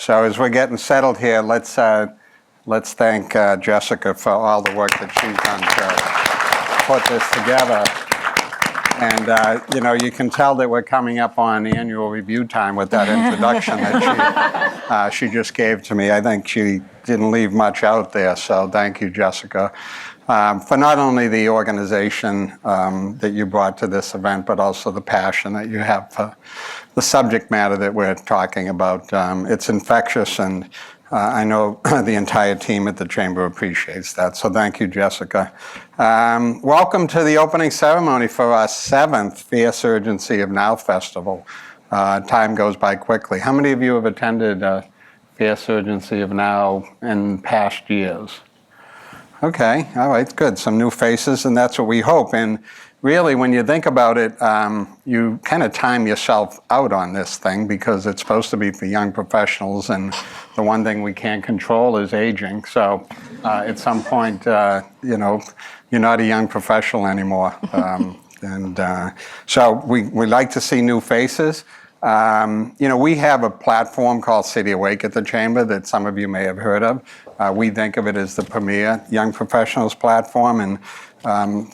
So as we're getting settled here, let's thank Jessica for all the work that she's done to put this together. And you can tell that we're coming up on annual review time with that introduction that she just gave to me. I think she didn't leave much out there, so thank you, Jessica, for not only the organization that you brought to this event, but also the passion that you have for the subject matter that we're talking about. It's infectious, and I know the entire team at the Chamber appreciates that, so thank you, Jessica. Welcome to the opening ceremony for our 7th Fierce Urgency of Now Festival. Time goes by quickly. How many of you have attended Fierce Urgency of Now in past years? Okay, all right, good. Some new faces, and that's what we hope. And really, when you think about it, you kind of time yourself out on this thing because it's supposed to be for young professionals, and the one thing we can't control is aging. So at some point, you're not a young professional anymore. So we like to see new faces. We have a platform called City Awake at the Chamber that some of you may have heard of. We think of it as the premier young professionals platform, and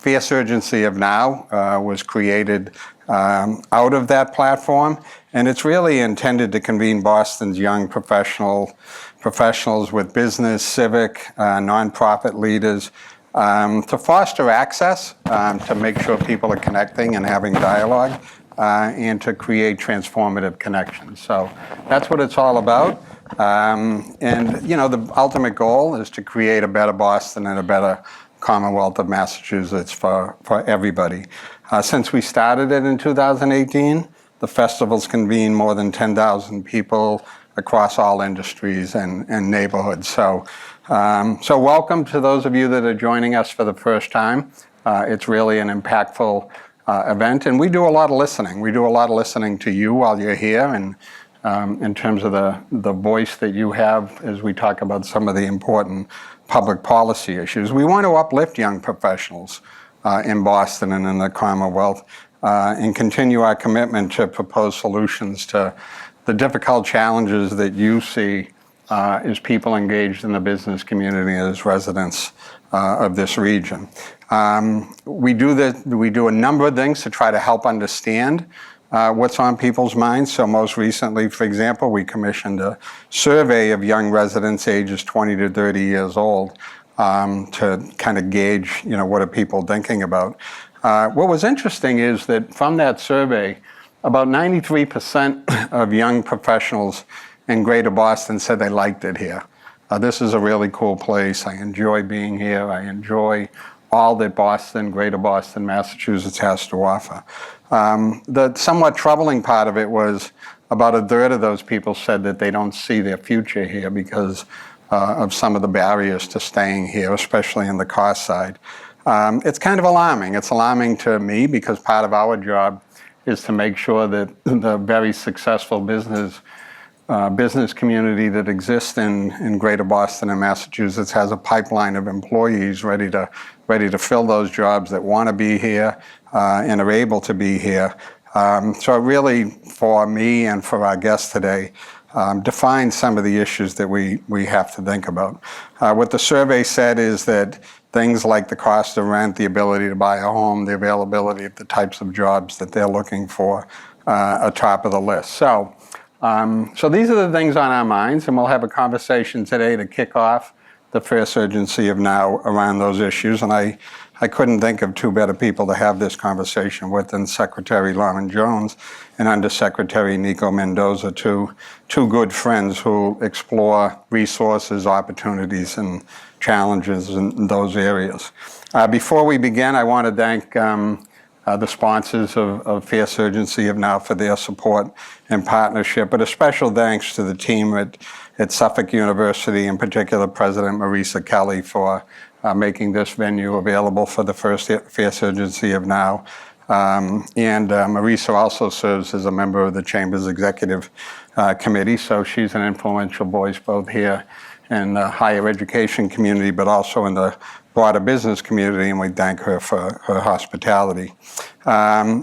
Fierce Urgency of Now was created out of that platform, and it's really intended to convene Boston's young professionals with business, civic, nonprofit leaders to foster access, to make sure people are connecting and having dialogue, and to create transformative connections. So that's what it's all about. The ultimate goal is to create a better Boston and a better Commonwealth of Massachusetts for everybody. Since we started it in 2018, the festival's convened more than 10,000 people across all industries and neighborhoods. So welcome to those of you that are joining us for the first time. It's really an impactful event, and we do a lot of listening. We do a lot of listening to you while you're here, and in terms of the voice that you have as we talk about some of the important public policy issues. We want to uplift young professionals in Boston and in the Commonwealth and continue our commitment to propose solutions to the difficult challenges that you see as people engaged in the business community as residents of this region. We do a number of things to try to help understand what's on people's minds. So most recently, for example, we commissioned a survey of young residents ages 20 to 30 years old to kind of gauge, what are people thinking about. What was interesting is that from that survey, about 93% of young professionals in Greater Boston said they liked it here. This is a really cool place. I enjoy being here. I enjoy all that Boston, Greater Boston, Massachusetts has to offer. The somewhat troubling part of it was about a third of those people said that they don't see their future here because of some of the barriers to staying here, especially on the cost side. It's kind of alarming. It's alarming to me because part of our job is to make sure that the very successful business community that exists in Greater Boston and Massachusetts has a pipeline of employees ready to fill those jobs that want to be here and are able to be here. So it really, for me and for our guests today, defines some of the issues that we have to think about. What the survey said is that things like the cost of rent, the ability to buy a home, the availability of the types of jobs that they're looking for are top of the list. So these are the things on our minds, and we'll have a conversation today to kick off the Fierce Urgency of Now around those issues. And I couldn't think of two better people to have this conversation with than Secretary Lauren Jones and Undersecretary Nico Mendoza, two good friends who explore resources, opportunities, and challenges in those areas. Before we begin, I want to thank the sponsors of Fierce Urgency of Now for their support and partnership, but a special thanks to the team at Suffolk University, in particular President Marisa Kelly, for making this venue available for the first Fierce Urgency of Now. Marisa also serves as a member of the Chamber's Executive Committee, so she's an influential voice both here in the higher education community, but also in the broader business community, and we thank her for her hospitality.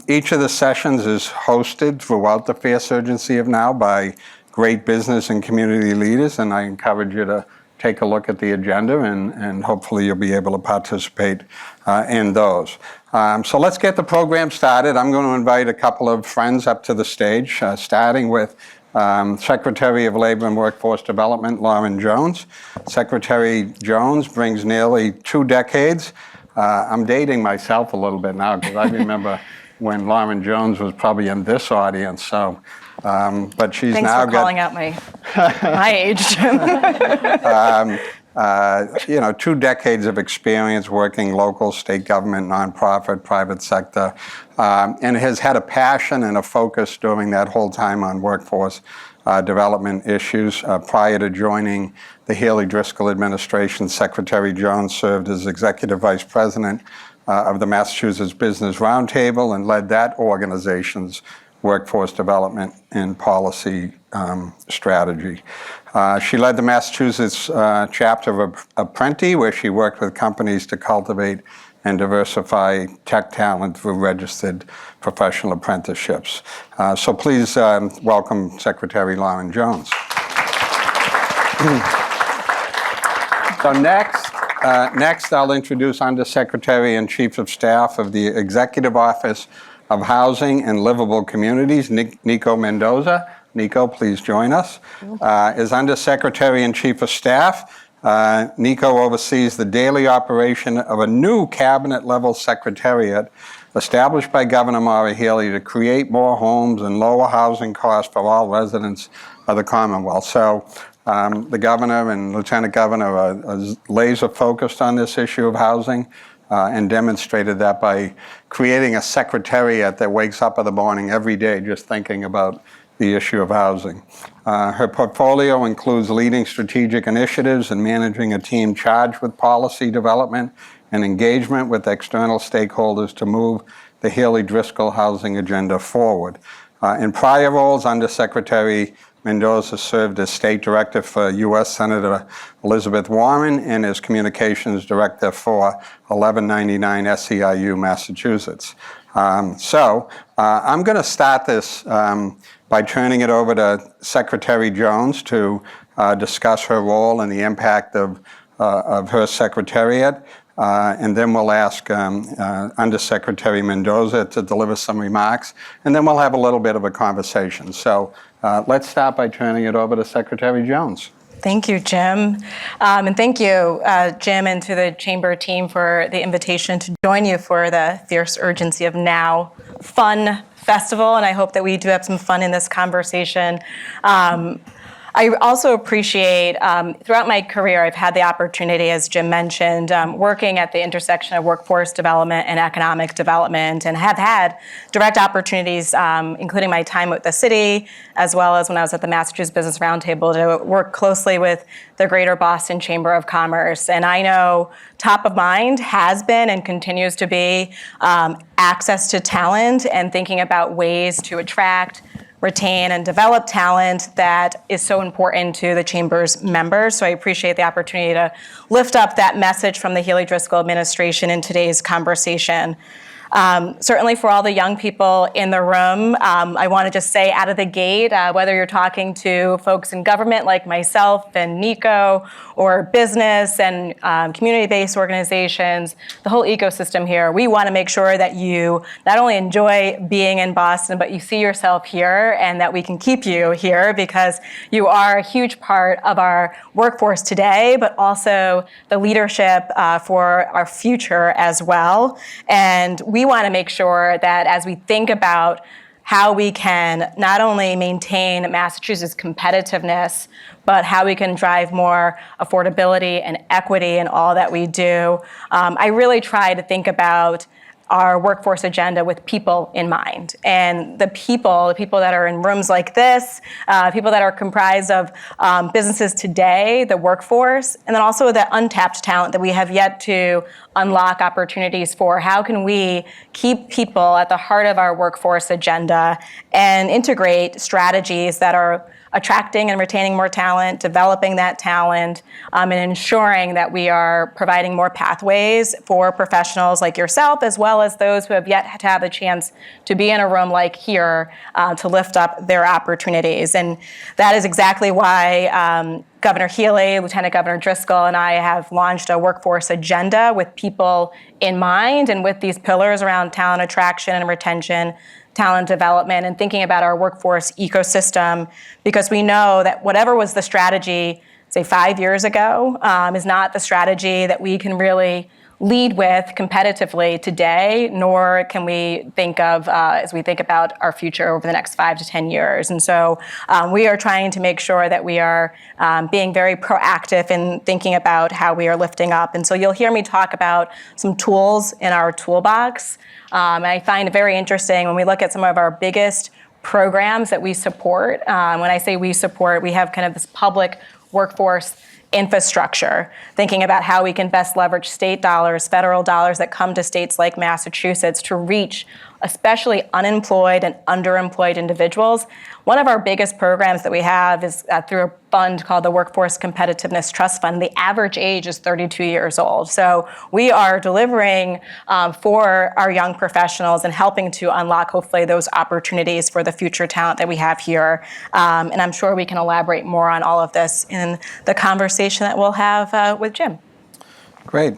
Each of the sessions is hosted throughout the Fierce Urgency of Now by great business and community leaders, and I encourage you to take a look at the agenda, and hopefully you'll be able to participate in those. So let's get the program started. I'm going to invite a couple of friends up to the stage, starting with Secretary of Labor and Workforce Development, Lauren Jones. Secretary Jones brings nearly 2 decades. I'm dating myself a little bit now because I remember when Lauren Jones was probably in this audience. So, but she's Thanks now for calling out my age, Jim. 2 decades of experience working local, state government, nonprofit, private sector, and has had a passion and a focus during that whole time on workforce development issues. Prior to joining the Haley Driscoll administration, Secretary Jones served as Executive Vice President of the Massachusetts Business Roundtable and led that organization's workforce development and policy strategy. She led the Massachusetts chapter of Apprenti, where she worked with companies to cultivate and diversify tech talent through registered professional apprenticeships. So please welcome Secretary Lauren Jones. So next I'll introduce Undersecretary and Chief of Staff of the Executive Office of Housing and Livable Communities, Nico Mendoza. Nico, please join us. As Undersecretary and Chief of Staff, Nico oversees the daily operation of a new cabinet-level secretariat established by Governor Maura Healey to create more homes and lower housing costs for all residents of the Commonwealth. So the governor and lieutenant governor are laser focused on this issue of housing and demonstrated that by creating a secretariat that wakes up in the morning every day just thinking about the issue of housing. Her portfolio includes leading strategic initiatives and managing a team charged with policy development and engagement with external stakeholders to move the Haley Driscoll housing agenda forward. In prior roles, Undersecretary Mendoza served as State Director for U.S. Senator Elizabeth Warren and as Communications Director for 1199 SEIU, Massachusetts. So I'm going to start this by turning it over to Secretary Jones to discuss her role and the impact of her secretariat. And then we'll ask Undersecretary Mendoza to deliver some remarks, and then we'll have a little bit of a conversation. So let's start by turning it over to Secretary Jones. Thank you, Jim. And thank you, Jim, and to the Chamber team for the invitation to join you for the Fierce Urgency of Now Fun Festival. And I hope that we do have some fun in this conversation. I also appreciate, throughout my career, I've had the opportunity, as Jim mentioned, working at the intersection of workforce development and economic development, and have had direct opportunities, including my time with the city, as well as when I was at the Massachusetts Business Roundtable, to work closely with the Greater Boston Chamber of Commerce. And I know top of mind has been and continues to be access to talent and thinking about ways to attract, retain, and develop talent that is so important to the Chamber's members. So I appreciate the opportunity to lift up that message from the Haley Driscoll administration in today's conversation. Certainly for all the young people in the room, I want to just say out of the gate, whether you're talking to folks in government like myself and Nico, or business and community-based organizations, the whole ecosystem here, we want to make sure that you not only enjoy being in Boston, but you see yourself here and that we can keep you here because you are a huge part of our workforce today, but also the leadership for our future as well. And we want to make sure that as we think about how we can not only maintain Massachusetts' competitiveness, but how we can drive more affordability and equity in all that we do. I really try to think about our workforce agenda with people in mind. And the people that are in rooms like this, people that are comprised of businesses today, the workforce, and then also the untapped talent that we have yet to unlock opportunities for. How can we keep people at the heart of our workforce agenda and integrate strategies that are attracting and retaining more talent, developing that talent, and ensuring that we are providing more pathways for professionals like yourself, as well as those who have yet to have a chance to be in a room like here to lift up their opportunities. And that is exactly why Governor Healy, Lieutenant Governor Driscoll, and I have launched a workforce agenda with people in mind and with these pillars around talent attraction and retention, talent development, and thinking about our workforce ecosystem, because we know that whatever was the strategy, say 5 years ago, is not the strategy that we can really lead with competitively today, nor can we think of as we think about our future over the next 5 to 10 years. And so we are trying to make sure that we are being very proactive in thinking about how we are lifting up. And so you'll hear me talk about some tools in our toolbox. And I find it very interesting when we look at some of our biggest programs that we support. When I say we support, we have kind of this public workforce infrastructure, thinking about how we can best leverage state dollars, federal dollars that come to states like Massachusetts to reach especially unemployed and underemployed individuals. One of our biggest programs that we have is through a fund called the Workforce Competitiveness Trust Fund. The average age is 32 years old. So we are delivering for our young professionals and helping to unlock, hopefully, those opportunities for the future talent that we have here. And I'm sure we can elaborate more on all of this in the conversation that we'll have with Jim. Great.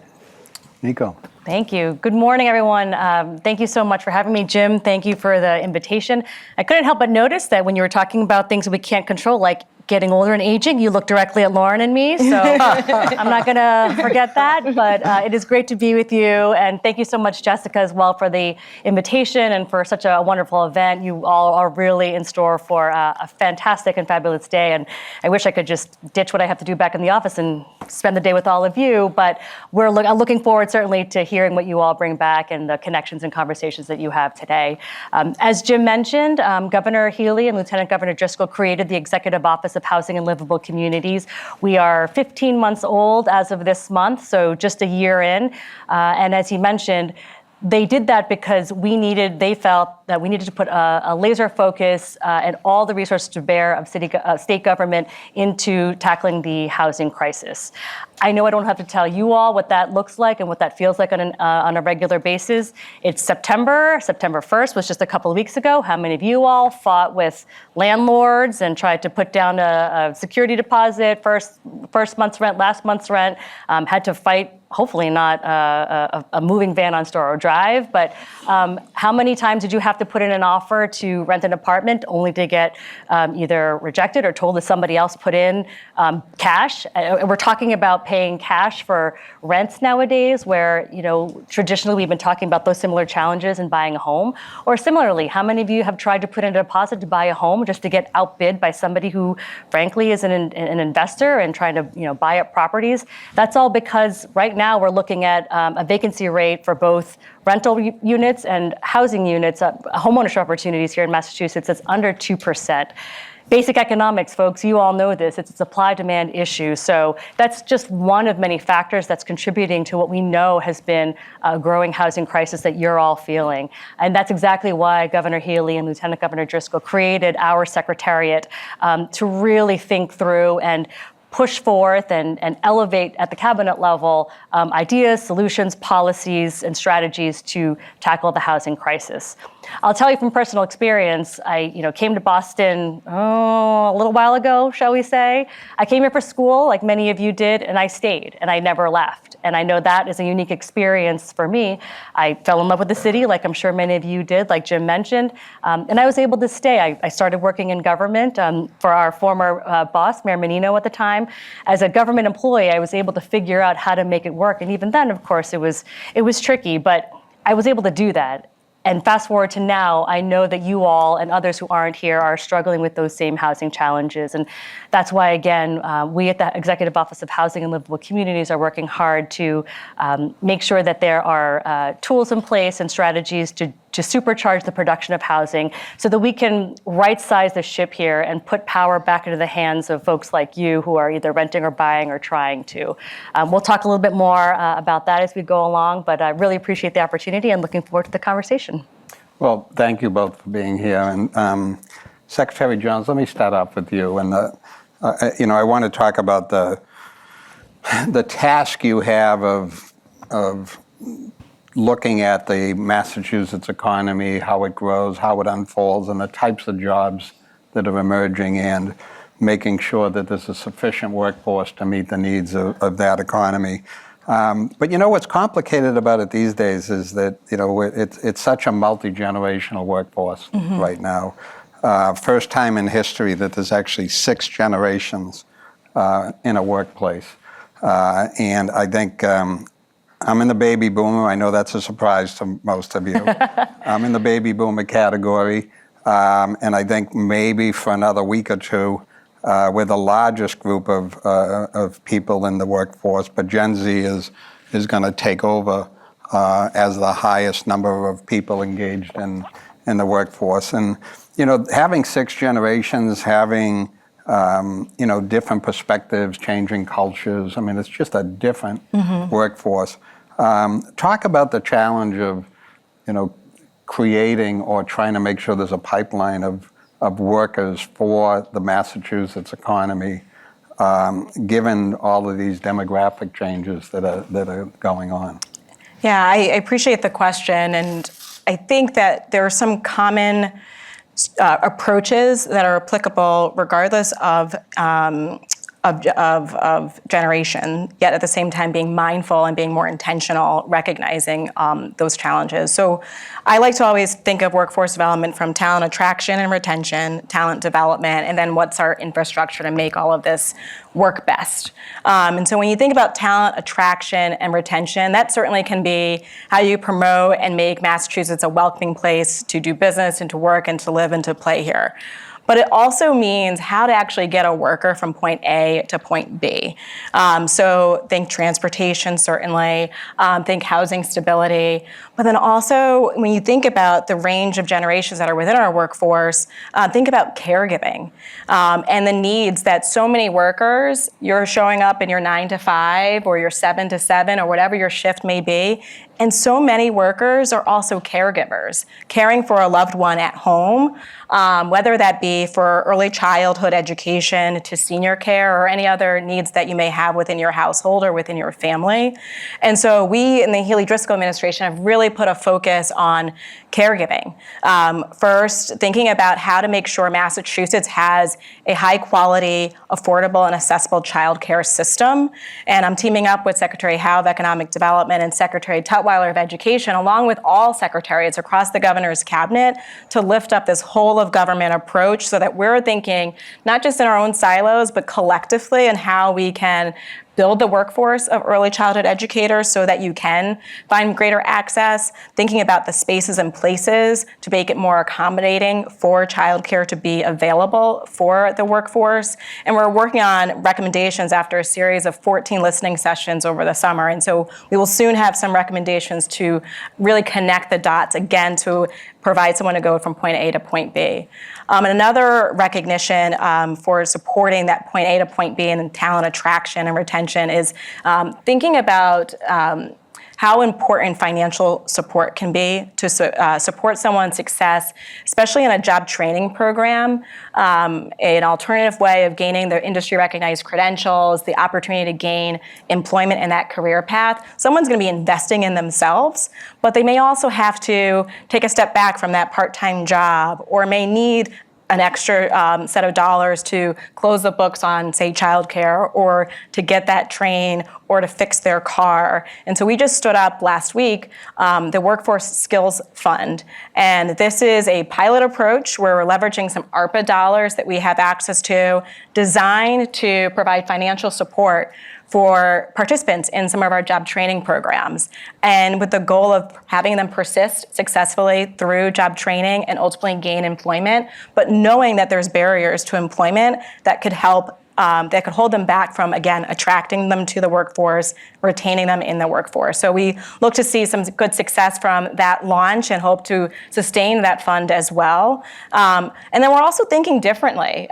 Nico. Thank you. Good morning, everyone. Thank you so much for having me. Jim, thank you for the invitation. I couldn't help but notice that when you were talking about things that we can't control, like getting older and aging, you look directly at Lauren and me, so I'm not gonna forget that, but it is great to be with you, and thank you so much, Jessica, as well, for the invitation and for such a wonderful event. You all are really in store for a fantastic and fabulous day, and I wish I could just ditch what I have to do back in the office and spend the day with all of you, but I'm looking forward, certainly, to hearing what you all bring back and the connections and conversations that you have today. As Jim mentioned, Governor Healy and Lieutenant Governor Driscoll created the Executive Office of Housing and Livable Communities. We are 15 months old as of this month, so just a year in. And as he mentioned, they did that because they felt that we needed to put a laser focus and all the resources to bear of state government into tackling the housing crisis. I know I don't have to tell you all what that looks like and what that feels like on a regular basis. It's September 1st was just a couple of weeks ago. How many of you all fought with landlords and tried to put down a security deposit, first month's rent, last month's rent, had to fight, hopefully not a moving van on Storrow Drive, but how many times did you have to put in an offer to rent an apartment only to get either rejected or told that somebody else put in cash? We're talking about paying cash for rents nowadays, where traditionally we've been talking about those similar challenges in buying a home. Or similarly, how many of you have tried to put in a deposit to buy a home just to get outbid by somebody who, frankly, is an investor and trying to buy up properties? That's all because right now we're looking at a vacancy rate for both rental units and housing units, homeownership opportunities here in Massachusetts, that's under 2%. Basic economics, folks, you all know this. It's a supply-demand issue. So that's just one of many factors that's contributing to what we know has been a growing housing crisis that you're all feeling. And that's exactly why Governor Healy and Lieutenant Governor Driscoll created our secretariat to really think through and push forth and elevate at the cabinet level ideas, solutions, policies, and strategies to tackle the housing crisis. I'll tell you from personal experience, I came to Boston a little while ago, shall we say. I came here for school, like many of you did, and I stayed, and I never left. And I know that is a unique experience for me. I fell in love with the city, like I'm sure many of you did, like Jim mentioned, and I was able to stay. I started working in government for our former boss, Mayor Menino at the time. As a government employee, I was able to figure out how to make it work. And even then, of course, it was tricky, but I was able to do that. And fast forward to now, I know that you all and others who aren't here are struggling with those same housing challenges. And that's why, again, we at the Executive Office of Housing and Livable Communities are working hard to make sure that there are tools in place and strategies to supercharge the production of housing so that we can right-size the ship here and put power back into the hands of folks like you who are either renting or buying or trying to. We'll talk a little bit more about that as we go along, but I really appreciate the opportunity and looking forward to the conversation. Well, thank you both for being here. And Secretary Jones, let me start off with you. And I want to talk about the task you have of looking at the Massachusetts economy, how it grows, how it unfolds, and the types of jobs that are emerging, and making sure that there's a sufficient workforce to meet the needs of that economy. But what's complicated about it these days is that it's such a multi-generational workforce right now. First time in history that there's actually 6 generations in a workplace. And I think I'm in the baby boomer. I know that's a surprise to most of you. I'm in the baby boomer category. And I think maybe for another week or two, we're the largest group of people in the workforce, but Gen Z is going to take over as the highest number of people engaged in the workforce. And having 6 generations, having different perspectives, changing cultures. I mean, it's just a different workforce. Talk about the challenge of creating or trying to make sure there's a pipeline of workers for the Massachusetts economy, given all of these demographic changes that are going on. Yeah, I appreciate the question, and I think that there are some common approaches that are applicable regardless of generation, yet at the same time being mindful and being more intentional, recognizing those challenges. So I like to always think of workforce development from talent attraction and retention, talent development, and then what's our infrastructure to make all of this work best. And so when you think about talent attraction and retention, that certainly can be how you promote and make Massachusetts a welcoming place to do business and to work and to live and to play here. But it also means how to actually get a worker from point A to point B. So think transportation, certainly, think housing stability, but then also when you think about the range of generations that are within our workforce, think about caregiving and the needs that so many workers, you're showing up in your 9 to 5 or your 7 to 7 or whatever your shift may be, and so many workers are also caregivers, caring for a loved one at home, whether that be for early childhood education to senior care or any other needs that you may have within your household or within your family. And so we in the Healy-Driscoll administration have really put a focus on caregiving. First, thinking about how to make sure Massachusetts has a high quality, affordable, and accessible child care system. And I'm teaming up with Secretary Howe of Economic Development and Secretary Tutwiler of Education, along with all secretariats across the governor's cabinet, to lift up this whole of government approach so that we're thinking not just in our own silos, but collectively and how we can build the workforce of early childhood educators so that you can find greater access, thinking about the spaces and places to make it more accommodating for childcare to be available for the workforce. And we're working on recommendations after a series of 14 listening sessions over the summer. And so we will soon have some recommendations to really connect the dots again to provide someone to go from point A to point B. And another recognition for supporting that point A to point B and talent attraction and retention is thinking about how important financial support can be to support someone's success, especially in a job training program, an alternative way of gaining their industry-recognized credentials, the opportunity to gain employment in that career path. Someone's going to be investing in themselves, but they may also have to take a step back from that part-time job or may need an extra set of dollars to close the books on, say, childcare, or to get that train, or to fix their car. And so we just stood up last week the Workforce Skills Fund. And this is a pilot approach where we're leveraging some ARPA dollars that we have access to, designed to provide financial support for participants in some of our job training programs, and with the goal of having them persist successfully through job training and ultimately gain employment, but knowing that there's barriers to employment that could help that could hold them back from, again, attracting them to the workforce, retaining them in the workforce. So we look to see some good success from that launch and hope to sustain that fund as well. And then we're also thinking differently.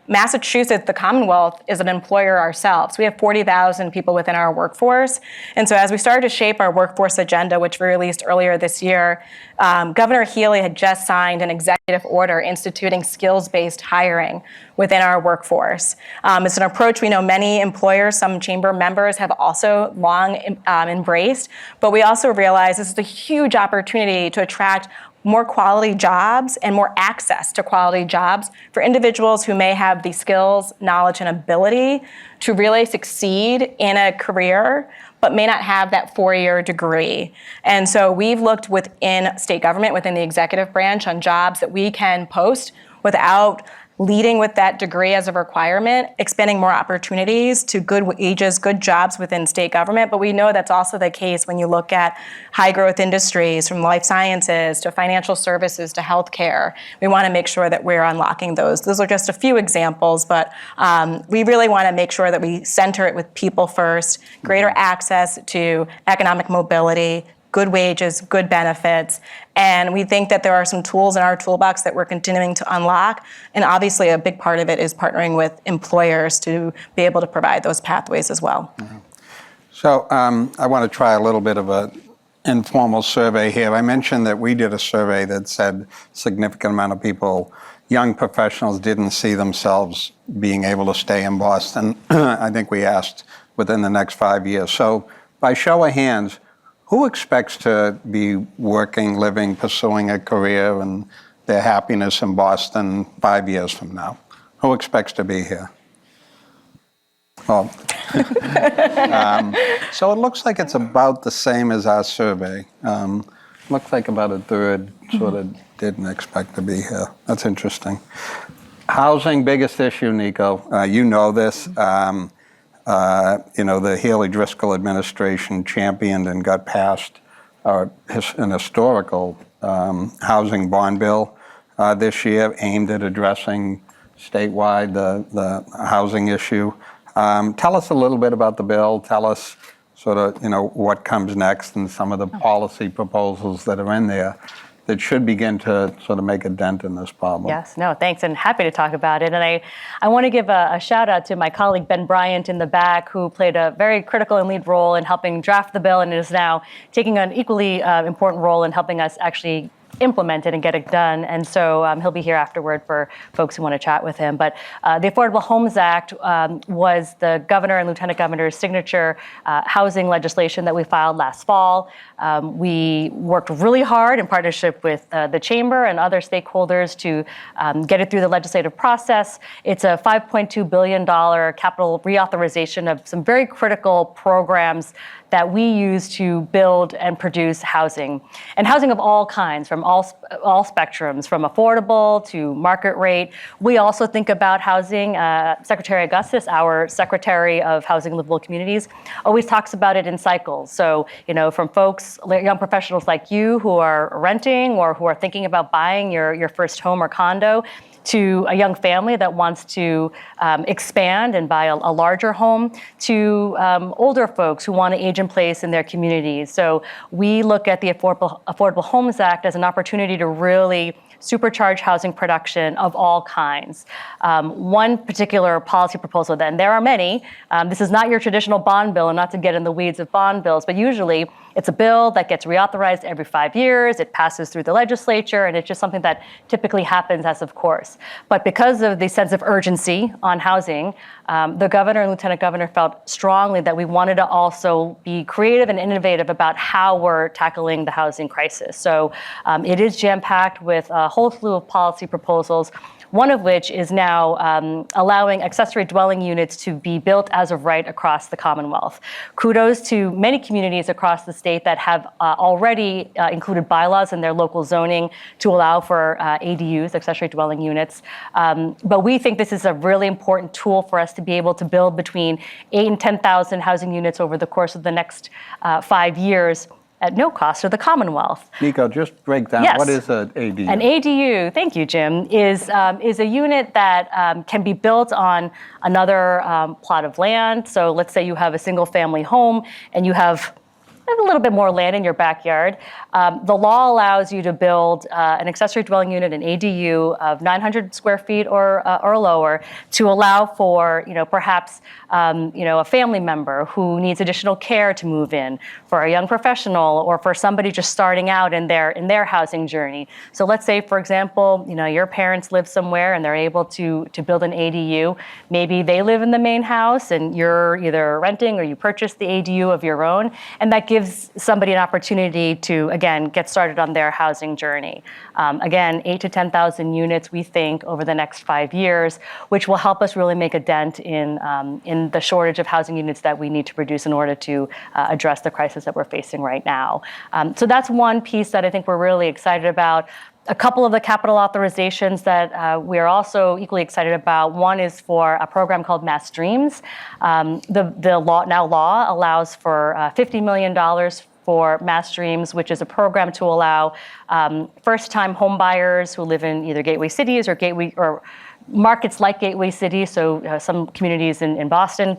Massachusetts, the Commonwealth, is an employer ourselves. We have 40,000 people within our workforce. And so as we started to shape our workforce agenda, which we released earlier this year, Governor Healy had just signed an executive order instituting skills-based hiring within our workforce. It's an approach we know many employers, some chamber members have also long embraced, but we also realize this is a huge opportunity to attract more quality jobs and more access to quality jobs for individuals who may have the skills, knowledge, and ability to really succeed in a career, but may not have that 4-year degree. And so we've looked within state government, within the executive branch, on jobs that we can post without leading with that degree as a requirement, expanding more opportunities to good wages, good jobs within state government. But we know that's also the case when you look at high growth industries, from life sciences to financial services to healthcare. We want to make sure that we're unlocking those. Those are just a few examples, but we really want to make sure that we center it with people first, greater access to economic mobility, good wages, good benefits. And we think that there are some tools in our toolbox that we're continuing to unlock. And obviously a big part of it is partnering with employers to be able to provide those pathways as well. Mm-hmm. So I want to try a little bit of an informal survey here. I mentioned that we did a survey that said significant amount of people, young professionals, didn't see themselves being able to stay in Boston. I think we asked within the next 5 years. So by show of hands, who expects to be working, living, pursuing a career and their happiness in Boston 5 years from now? Who expects to be here? Well, so it looks like it's about the same as our survey. Looks like about a third sort of didn't expect to be here. That's interesting. Housing, biggest issue, Nico. You know this. The Haley Driscoll administration championed and got passed an historical housing bond bill this year aimed at addressing statewide the housing issue. Tell us a little bit about the bill. Tell us sort of, what comes next and some of the policy proposals that are in there that should begin to sort of make a dent in this problem. Yes, no, thanks, and happy to talk about it. And I want to give a shout out to my colleague Ben Bryant in the back, who played a very critical and lead role in helping draft the bill and is now taking an equally important role in helping us actually implement it and get it done. And so he'll be here afterward for folks who want to chat with him. But the Affordable Homes Act was the governor and lieutenant governor's signature housing legislation that we filed last fall. We worked really hard in partnership with the chamber and other stakeholders to get it through the legislative process. It's a $5.2 billion capital reauthorization of some very critical programs that we use to build and produce housing. And housing of all kinds, from all spectrums, from affordable to market rate. We also think about housing. Secretary Augustus, our Secretary of Housing and Livable Communities, always talks about it in cycles. So, from folks, young professionals like you who are renting or who are thinking about buying your first home or condo, to a young family that wants to expand and buy a larger home, to older folks who want to age in place in their communities. So we look at the Affordable Homes Act as an opportunity to really supercharge housing production of all kinds. One particular policy proposal, then, there are many. This is not your traditional bond bill, and not to get in the weeds of bond bills, but usually it's a bill that gets reauthorized every 5 years. It passes through the legislature, and it's just something that typically happens as of course. But because of the sense of urgency on housing, the governor and lieutenant governor felt strongly that we wanted to also be creative and innovative about how we're tackling the housing crisis. So it is jam-packed with a whole slew of policy proposals, one of which is now allowing accessory dwelling units to be built as of right across the Commonwealth. Kudos to many communities across the state that have already included bylaws in their local zoning to allow for ADUs, accessory dwelling units. But we think this is a really important tool for us to be able to build between 8,000 and 10,000 housing units over the course of the next 5 years at no cost to the Commonwealth. Nico, just break down, Yes. What is an ADU? An ADU, thank you, Jim, is a unit that can be built on another plot of land. So let's say you have a single family home and you have a little bit more land in your backyard. The law allows you to build an accessory dwelling unit, an ADU of 900 square feet or lower, to allow for, perhaps, a family member who needs additional care to move in, for a young professional, or for somebody just starting out in their housing journey. So let's say, for example, your parents live somewhere and they're able to build an ADU. Maybe they live in the main house and you're either renting or you purchase the ADU of your own, and that gives somebody an opportunity to, again, get started on their housing journey. Again, 8,000 to 10,000 units, we think, over the next 5 years, which will help us really make a dent in the shortage of housing units that we need to produce in order to address the crisis that we're facing right now. So that's one piece that I think we're really excited about. A couple of the capital authorizations that we are also equally excited about. One is for a program called Mass Dreams. The law allows for $50 million for Mass Dreams, which is a program to allow first-time home buyers who live in either gateway cities or markets like gateway cities, so some communities in Boston,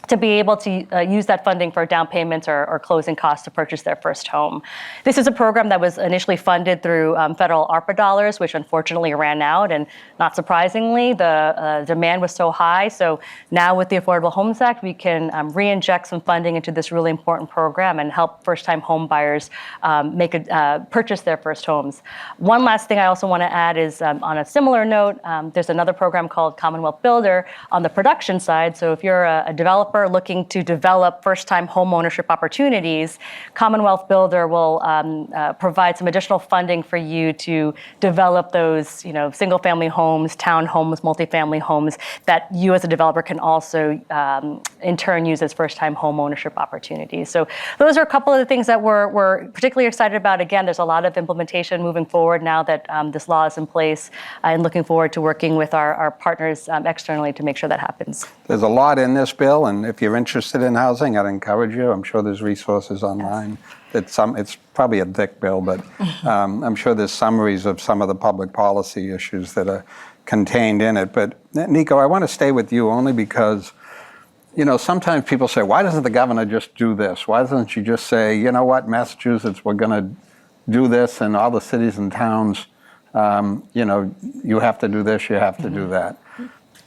to be able to use that funding for down payments or closing costs to purchase their first home. This is a program that was initially funded through federal ARPA dollars, which unfortunately ran out, and not surprisingly, the demand was so high. So now with the Affordable Homes Act, we can re-inject some funding into this really important program and help first-time home buyers purchase their first homes. One last thing I also want to add is, on a similar note, there's another program called Commonwealth Builder on the production side. So if you're a developer looking to develop first-time home ownership opportunities, Commonwealth Builder will provide some additional funding for you to develop those, single-family homes, townhomes, multifamily homes that you as a developer can also, in turn, use as first-time home ownership opportunities. So those are a couple of the things that we're particularly excited about. Again, there's a lot of implementation moving forward now that this law is in place, and looking forward to working with our partners externally to make sure that happens. There's a lot in this bill, and if you're interested in housing, I'd encourage you. I'm sure there's resources online. It's probably a thick bill, but I'm sure there's summaries of some of the public policy issues that are contained in it. But Nico, I want to stay with you only because, sometimes people say, why doesn't the governor just do this? Why doesn't she just say, you know what, Massachusetts, we're going to do this, and all the cities and towns, you have to do this, you have to do that.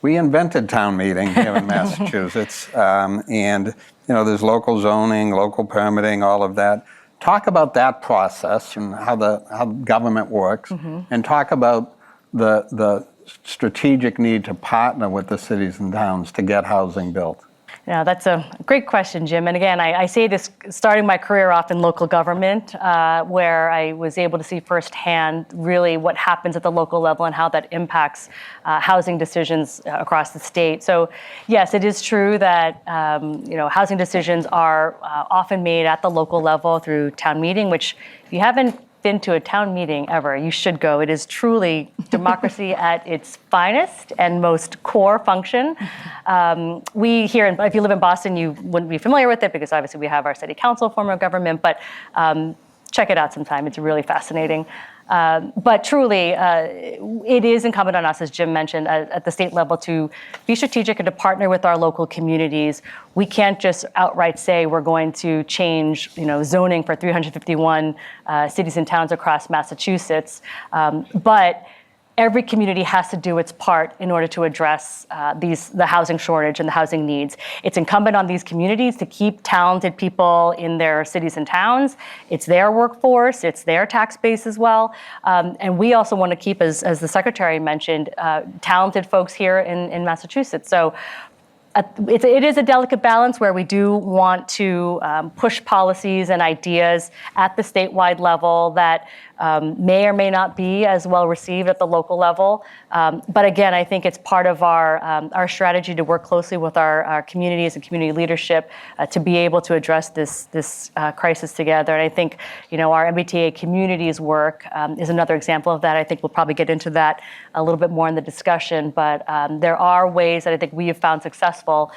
We invented town meeting here in Massachusetts, and there's local zoning, local permitting, all of that. Talk about that process and how government works, and talk about the strategic need to partner with the cities and towns to get housing built. Yeah, that's a great question, Jim. And again, I say this starting my career off in local government, where I was able to see firsthand really what happens at the local level and how that impacts housing decisions across the state. So yes, it is true that housing decisions are often made at the local level through town meeting, which if you haven't been to a town meeting ever, you should go. It is truly democracy at its finest and most core function. If you live in Boston, you wouldn't be familiar with it because obviously we have our city council form of government, but check it out sometime. It's really fascinating. But truly, it is incumbent on us, as Jim mentioned, at the state level to be strategic and to partner with our local communities. We can't just outright say we're going to change, zoning for 351 cities and towns across Massachusetts, but every community has to do its part in order to address the housing shortage and the housing needs. It's incumbent on these communities to keep talented people in their cities and towns. It's their workforce, it's their tax base as well. And we also want to keep, as the Secretary mentioned, talented folks here in Massachusetts. So it is a delicate balance where we do want to push policies and ideas at the statewide level that may or may not be as well received at the local level. But again, I think it's part of our strategy to work closely with our communities and community leadership to be able to address this crisis together. And I think, our MBTA communities work is another example of that. I think we'll probably get into that a little bit more in the discussion, but there are ways that I think we have found successful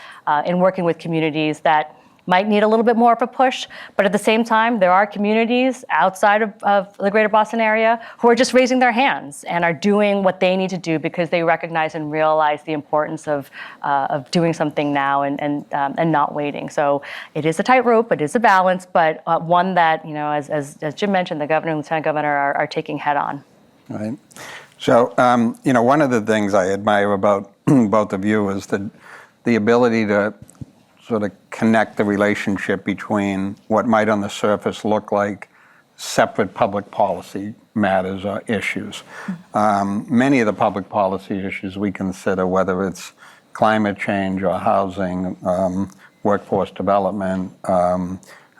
in working with communities that might need a little bit more of a push, but at the same time, there are communities outside of the greater Boston area who are just raising their hands and are doing what they need to do because they recognize and realize the importance of doing something now and not waiting. So it is a tightrope, it is a balance, but one that, as Jim mentioned, the governor and lieutenant governor are taking head on. Right. So, one of the things I admire about both of you is the ability to sort of connect the relationship between what might on the surface look like separate public policy matters or issues. Many of the public policy issues we consider, whether it's climate change or housing, workforce development,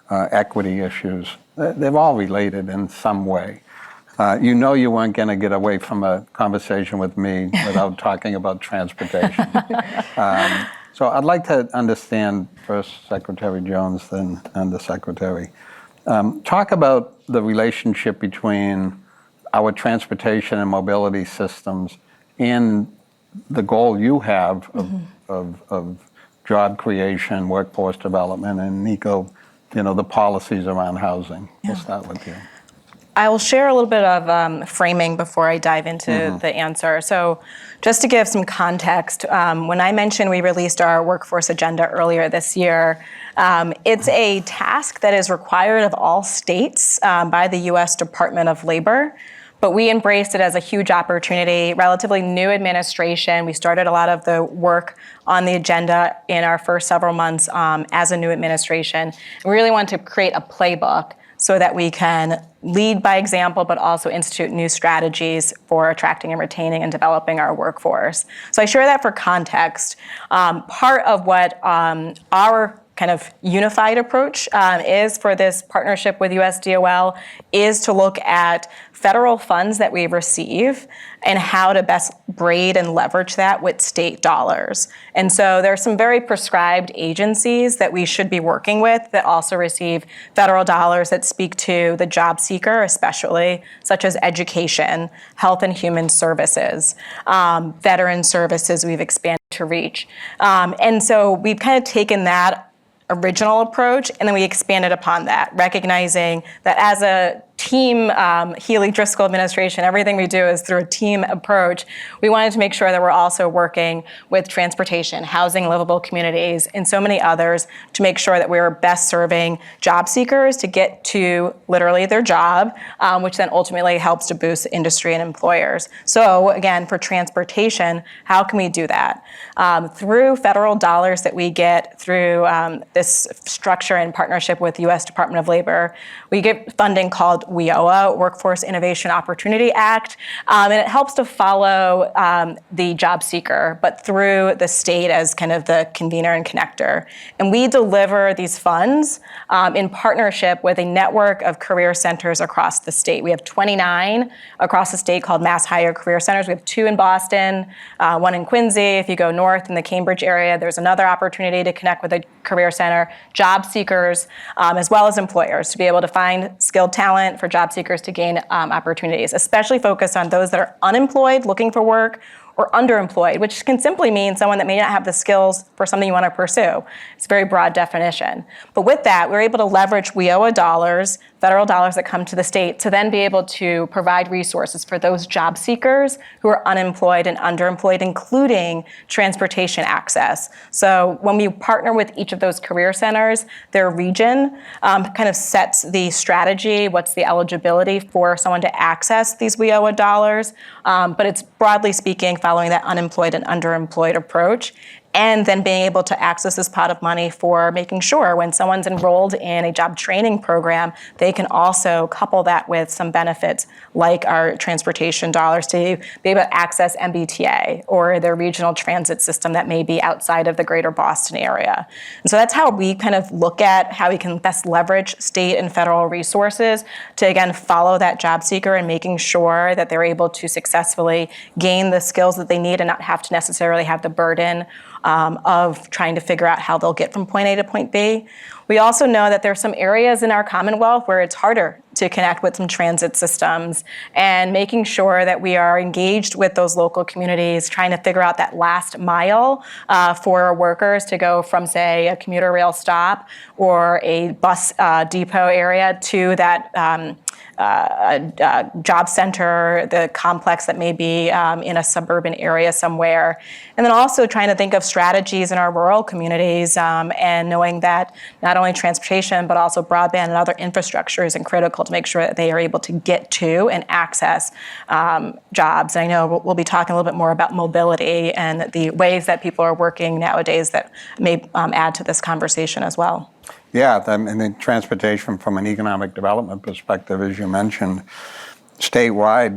equity issues, they're all related in some way. You weren't going to get away from a conversation with me without talking about transportation. So I'd like to understand first Secretary Jones, then Undersecretary. Talk about the relationship between our transportation and mobility systems and the goal you have of job creation, workforce development, and Nico, the policies around housing. We'll start with you. I will share a little bit of framing before I dive into the answer. So just to give some context, when I mentioned we released our workforce agenda earlier this year, it's a task that is required of all states by the U.S. Department of Labor. But we embraced it as a huge opportunity, relatively new administration. We started a lot of the work on the agenda in our first several months as a new administration. We really want to create a playbook so that we can lead by example, but also institute new strategies for attracting and retaining and developing our workforce. So I share that for context. Part of what our kind of unified approach is for this partnership with USDOL is to look at federal funds that we receive and how to best braid and leverage that with state dollars. And so there are some very prescribed agencies that we should be working with that also receive federal dollars that speak to the job seeker, especially, such as education, health and human services, veteran services we've expanded to reach. And so we've kind of taken that original approach, and then we expanded upon that, recognizing that as a team, Healy-Driscoll administration, everything we do is through a team approach. We wanted to make sure that we're also working with transportation, housing, livable communities, and so many others to make sure that we're best serving job seekers to get to literally their job, which then ultimately helps to boost industry and employers. So again, for transportation, how can we do that? Through federal dollars that we get through this structure in partnership with the U.S. Department of Labor, we get funding called WIOA, Workforce Innovation Opportunity Act, and it helps to follow the job seeker, but through the state as kind of the convener and connector. And we deliver these funds in partnership with a network of career centers across the state. We have 29 across the state called Mass Hire Career Centers. We have 2 in Boston, 1 in Quincy. If you go north in the Cambridge area, there's another opportunity to connect with a career center, job seekers, as well as employers to be able to find skilled talent for job seekers to gain opportunities, especially focused on those that are unemployed, looking for work, or underemployed, which can simply mean someone that may not have the skills for something you want to pursue. It's a very broad definition. But with that, we're able to leverage WIOA dollars, federal dollars that come to the state, to then be able to provide resources for those job seekers who are unemployed and underemployed, including transportation access. So when we partner with each of those career centers, their region kind of sets the strategy, what's the eligibility for someone to access these WIOA dollars, but it's broadly speaking following that unemployed and underemployed approach, and then being able to access this pot of money for making sure when someone's enrolled in a job training program, they can also couple that with some benefits like our transportation dollars to be able to access MBTA or their regional transit system that may be outside of the greater Boston area. And so that's how we kind of look at how we can best leverage state and federal resources to, again, follow that job seeker and making sure that they're able to successfully gain the skills that they need and not have to necessarily have the burden of trying to figure out how they'll get from point A to point B. We also know that there are some areas in our Commonwealth where it's harder to connect with some transit systems, and making sure that we are engaged with those local communities, trying to figure out that last mile for workers to go from, say, a commuter rail stop or a bus depot area to that job center, the complex that may be in a suburban area somewhere. And then also trying to think of strategies in our rural communities and knowing that not only transportation, but also broadband and other infrastructure is critical to make sure that they are able to get to and access jobs. And I know we'll be talking a little bit more about mobility and the ways that people are working nowadays that may add to this conversation as well. Yeah, and then transportation from an economic development perspective, as you mentioned, statewide,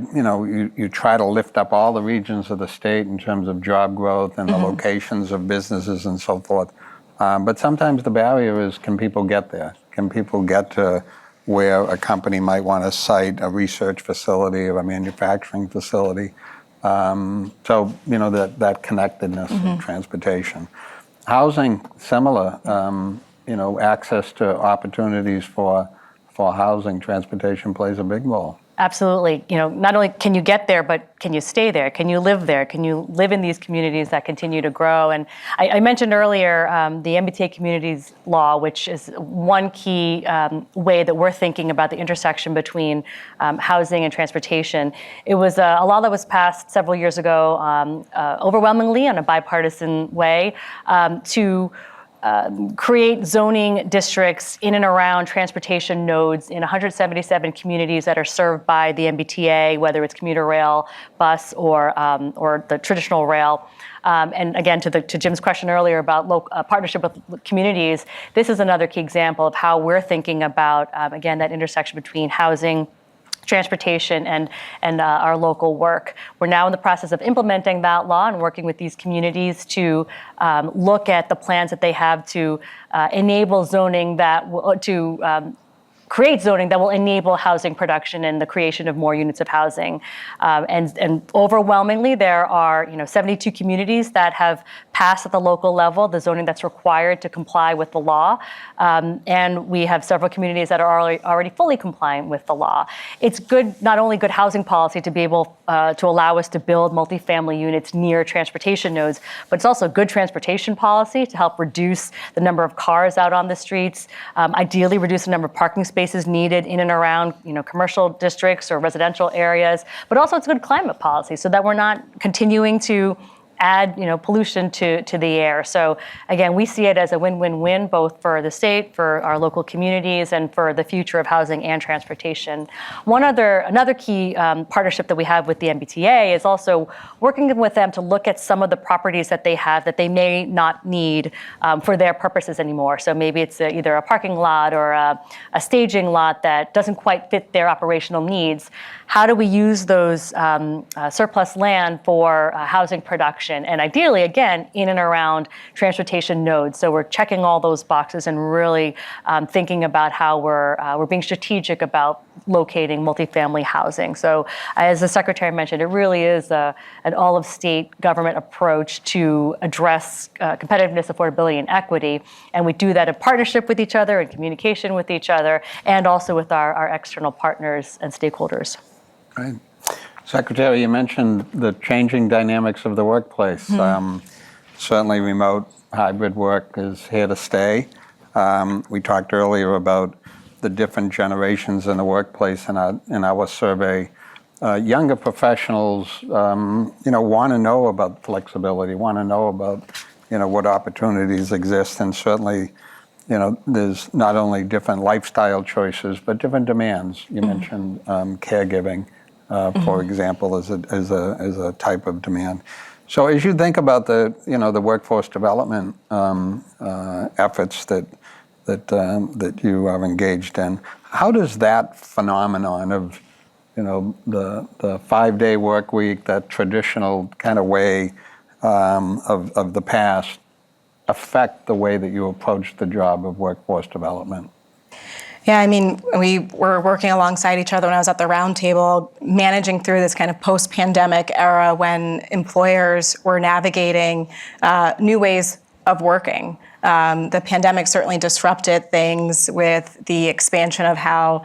you try to lift up all the regions of the state in terms of job growth and the locations of businesses and so forth. But sometimes the barrier is, can people get there? Can people get to where a company might want to site a research facility or a manufacturing facility? So, that connectedness of transportation. Housing, similar. Access to opportunities for housing, transportation plays a big role. Absolutely. Not only can you get there, but can you stay there? Can you live there? Can you live in these communities that continue to grow? And I mentioned earlier the MBTA Communities Law, which is one key way that we're thinking about the intersection between housing and transportation. It was a law that was passed several years ago, overwhelmingly in a bipartisan way, to create zoning districts in and around transportation nodes in 177 communities that are served by the MBTA, whether it's commuter rail, bus, or the traditional rail. And again, to Jim's question earlier about partnership with communities, this is another key example of how we're thinking about, again, that intersection between housing, transportation, and our local work. We're now in the process of implementing that law and working with these communities to look at the plans that they have to enable zoning create zoning that will enable housing production and the creation of more units of housing. And overwhelmingly, there are 72 communities that have passed at the local level the zoning that's required to comply with the law. And we have several communities that are already fully compliant with the law. It's good, not only good housing policy to be able to allow us to build multifamily units near transportation nodes, but it's also good transportation policy to help reduce the number of cars out on the streets, ideally reduce the number of parking spaces needed in and around commercial districts or residential areas, but also it's good climate policy so that we're not continuing to add pollution to the air. So again, we see it as a win-win-win, both for the state, for our local communities, and for the future of housing and transportation. Another key partnership that we have with the MBTA is also working with them to look at some of the properties that they have that they may not need for their purposes anymore. So maybe it's either a parking lot or a staging lot that doesn't quite fit their operational needs. How do we use those surplus land for housing production? And ideally, again, in and around transportation nodes. So we're checking all those boxes and really thinking about how we're being strategic about locating multifamily housing. So as the Secretary mentioned, it really is an all-of-state government approach to address competitiveness, affordability, and equity. And we do that in partnership with each other, in communication with each other, and also with our external partners and stakeholders. Right. Secretary, you mentioned the changing dynamics of the workplace. Certainly remote hybrid work is here to stay. We talked earlier about the different generations in the workplace in our survey. Younger professionals, want to know about flexibility, want to know about, what opportunities exist, and certainly, there's not only different lifestyle choices, but different demands. You mentioned caregiving. For example, as a type of demand. So as you think about the workforce development efforts that you are engaged in, how does that phenomenon of the 5-day work week, that traditional kind of way of the past, affect the way that you approach the job of workforce development? Yeah, I mean, we were working alongside each other when I was at the roundtable, managing through this kind of post-pandemic era when employers were navigating new ways of working. The pandemic certainly disrupted things with the expansion of how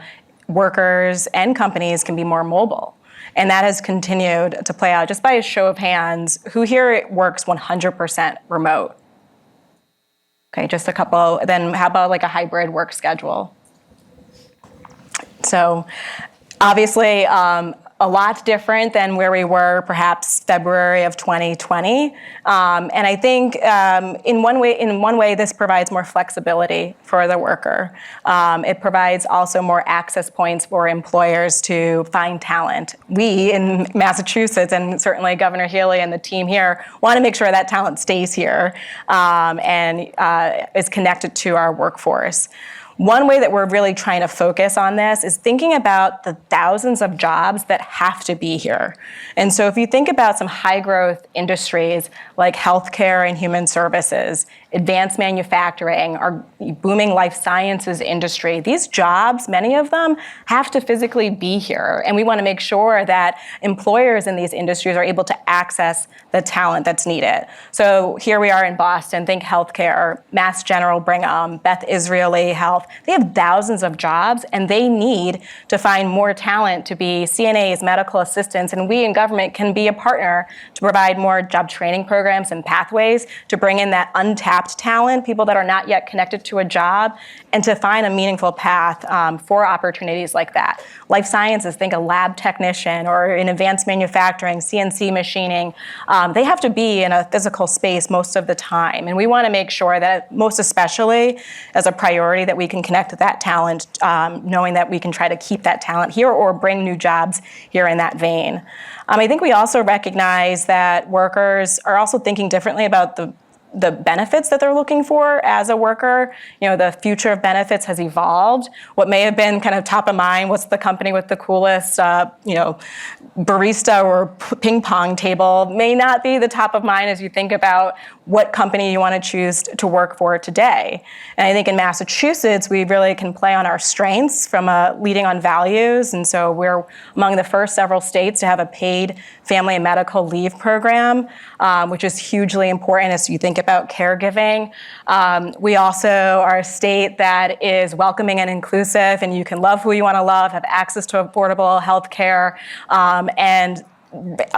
workers and companies can be more mobile. And that has continued to play out. Just by a show of hands, who here works 100% remote? Okay, just a couple. Then how about like a hybrid work schedule? So obviously, a lot different than where we were perhaps February of 2020. And I think in one way, this provides more flexibility for the worker. It provides also more access points for employers to find talent. We in Massachusetts, and certainly Governor Healy and the team here, want to make sure that talent stays here and is connected to our workforce. One way that we're really trying to focus on this is thinking about the thousands of jobs that have to be here. And so if you think about some high growth industries like healthcare and human services, advanced manufacturing, our booming life sciences industry, these jobs, many of them, have to physically be here. And we want to make sure that employers in these industries are able to access the talent that's needed. So here we are in Boston, think healthcare, Mass General, Brigham, Beth Israeli Health. They have thousands of jobs, and they need to find more talent to be CNAs, medical assistants, and we in government can be a partner to provide more job training programs and pathways to bring in that untapped talent, people that are not yet connected to a job, and to find a meaningful path for opportunities like that. Life sciences, think a lab technician, or in advanced manufacturing, CNC machining. They have to be in a physical space most of the time. And we want to make sure that, most especially as a priority, that we can connect to that talent, knowing that we can try to keep that talent here or bring new jobs here in that vein. I think we also recognize that workers are also thinking differently about the benefits that they're looking for as a worker. The future of benefits has evolved. What may have been kind of top of mind, what's the company with the coolest, barista or ping pong table, may not be the top of mind as you think about what company you want to choose to work for today. And I think in Massachusetts, we really can play on our strengths from leading on values. And so we're among the first several states to have a paid family and medical leave program, which is hugely important as you think about caregiving. We also are a state that is welcoming and inclusive, and you can love who you want to love, have access to affordable health care, and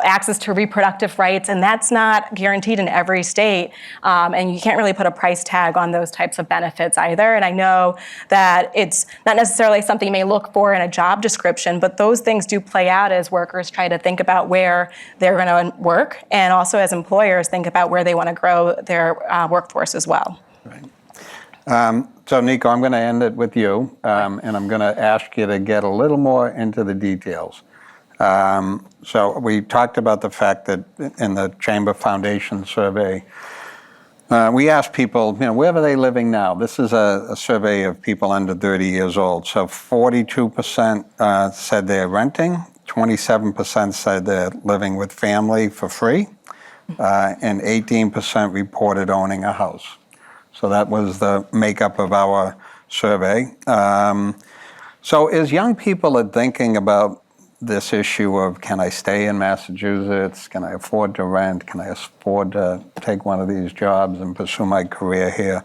access to reproductive rights, and that's not guaranteed in every state. And you can't really put a price tag on those types of benefits either. And I know that it's not necessarily something you may look for in a job description, but those things do play out as workers try to think about where they're going to work, and also as employers think about where they want to grow their workforce as well. Right. So Nico, I'm going to end it with you, and I'm going to ask you to get a little more into the details. So we talked about the fact that in the Chamber Foundation survey, we asked people, where are they living now? This is a survey of people under 30 years old. So 42% said they're renting, 27% said they're living with family for free, and 18% reported owning a house. So that was the makeup of our survey. So as young people are thinking about this issue of, can I stay in Massachusetts? Can I afford to rent? Can I afford to take one of these jobs and pursue my career here?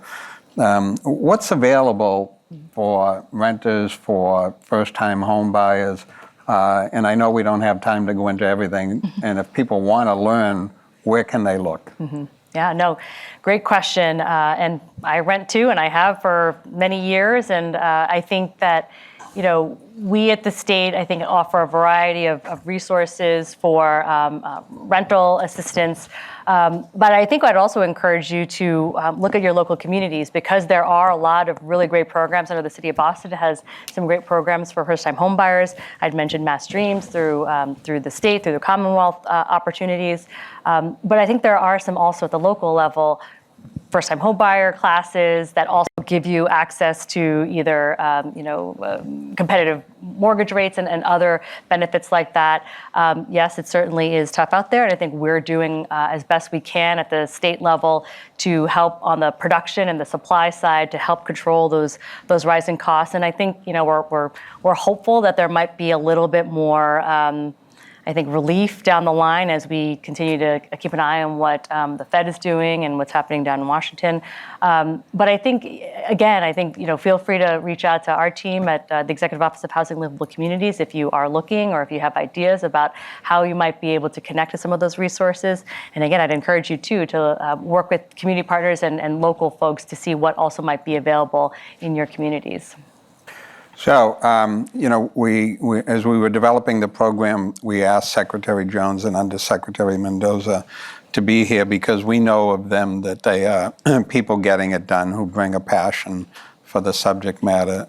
What's available for renters, for first-time home buyers? And I know we don't have time to go into everything. And if people want to learn, where can they look? Mm-hmm. Yeah, no, great question. And I rent too, and I have for many years. And I think that, we at the state, I think, offer a variety of resources for rental assistance. But I think I'd also encourage you to look at your local communities, because there are a lot of really great programs. I know the city of Boston has some great programs for first-time home buyers. I'd mentioned Mass Dreams through the state, through the Commonwealth opportunities. But I think there are some also at the local level first-time home buyer classes that also give you access to either competitive mortgage rates and other benefits like that. Yes, it certainly is tough out there, and I think we're doing as best we can at the state level to help on the production and the supply side to help control those rising costs. And I think we're hopeful that there might be a little bit more I think, relief down the line as we continue to keep an eye on what the Fed is doing and what's happening down in Washington. But I think, feel free to reach out to our team at the Executive Office of Housing Livable Communities if you are looking or if you have ideas about how you might be able to connect to some of those resources. And again, I'd encourage you too to work with community partners and local folks to see what also might be available in your communities. So, we as we were developing the program, we asked Secretary Jones and Undersecretary Mendoza to be here because we know of them that they are people getting it done who bring a passion for the subject matter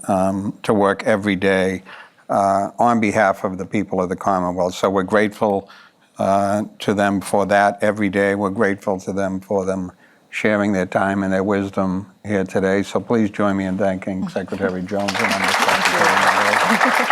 to work every day on behalf of the people of the Commonwealth. So we're grateful to them for that every day. We're grateful to them for them sharing their time and their wisdom here today. So please join me in thanking Secretary Jones and Undersecretary Mendoza.